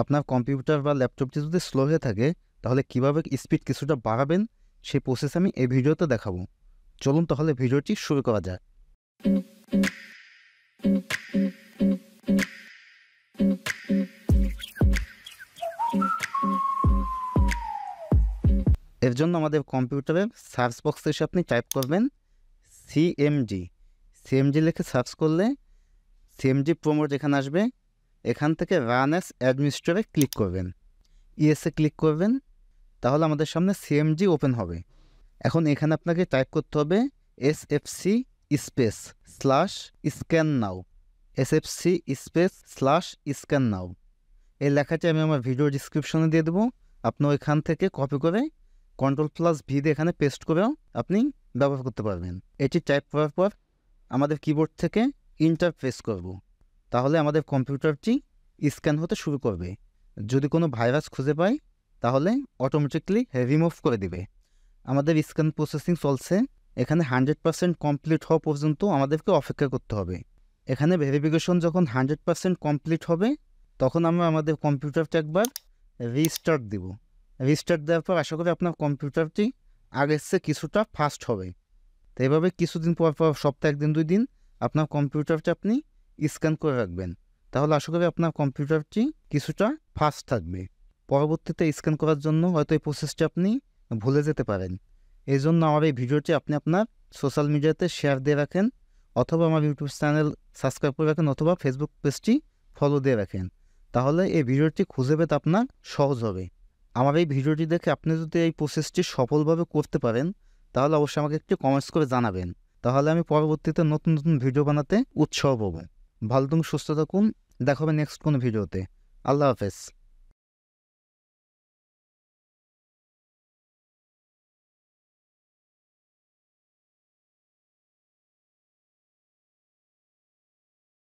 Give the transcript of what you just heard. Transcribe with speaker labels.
Speaker 1: আপনার কম্পিউটার বা ল্যাপটপটি যদি স্লো হয়ে থাকে তাহলে কিভাবে স্পিড কিছুটা বাড়াবেন সেই প্রসেস আমি এই ভিডিওতে দেখাবো। চলুন তাহলে ভিডিওটি শুরু করা যাক। এর জন্য আমাদের কম্পিউটারের সার্চ বক্সে এসে আপনি টাইপ করবেন সিএমজি লিখে সার্চ করলে সিএমজি প্রোমোট এখানে আসবে। এখান থেকে রান অ্যাজ অ্যাডমিনিস্ট্রেটরে ক্লিক করবেন, ইএসএ ক্লিক করবেন, তাহলে আমাদের সামনে সিএমজি ওপেন হবে। এখন এখানে আপনাকে টাইপ করতে হবে এসএফসি স্পেস স্ল্যাশ স্ক্যান নাও, এসএফসি স্পেস স্ল্যাশ স্ক্যান নাও। এই লেখাটি আমি আমার ভিডিও ডিসক্রিপশনে দিয়ে দেবো। আপনি ওইখান থেকে কপি করে Ctrl+V দিয়ে এখানে পেস্ট করেও আপনি ব্যবহার করতে পারবেন। এটি টাইপ করার পর আমাদের কিবোর্ড থেকে ইন্টার প্রেস করব, তাহলে আমাদের কম্পিউটারটি স্ক্যান হতে শুরু করবে। যদি কোনো ভাইরাস খুঁজে পায় তাহলে অটোমেটিকলি রিমুভ করে দিবে। আমাদের স্ক্যান প্রসেসিং চলছে, এখানে 100% কমপ্লিট হওয়া পর্যন্ত আমাদেরকে অপেক্ষা করতে হবে। এখানে ভেরিফিকেশন যখন 100% কমপ্লিট হবে তখন আমরা আমাদের কম্পিউটারটা একবার রিস্টার্ট দিব। রিস্টার্ট দেওয়ার পর আশা করি আপনার কম্পিউটারটি আগের চেয়ে কিছুটা ফাস্ট হবে। তো এভাবে কিছুদিন পর পর সপ্তাহে 1-2 দিন আপনার কম্পিউটারটা আপনি স্ক্যান করে রাখবেন, তাহলে আশা করি আপনার কম্পিউটারটি কিছুটা ফাস্ট থাকবে। পরবর্তীতে স্ক্যান করার জন্য হয়তো এই প্রসেসটি আপনি ভুলে যেতে পারেন। এই জন্য আমার এই ভিডিওটি আপনি আপনার সোশ্যাল মিডিয়াতে শেয়ার দিয়ে রাখেন, অথবা আমার ইউটিউব চ্যানেল সাবস্ক্রাইব করে রাখেন, অথবা ফেসবুক পেজটি ফলো দিয়ে রাখেন, তাহলে এই ভিডিওটি খুঁজে পেতে আপনার সহজ হবে। আমার এই ভিডিওটি দেখে আপনি যদি এই প্রসেসটি সফলভাবে করতে পারেন তাহলে অবশ্যই আমাকে একটু কমেন্টস করে জানাবেন, তাহলে আমি পরবর্তীতে নতুন নতুন ভিডিও বানাতে উৎসাহ পাবো। ভালো থাকুন, সুস্থ থাকুন, দেখা হবে নেক্সট কোনো ভিডিওতে। আল্লাহ হাফেজ।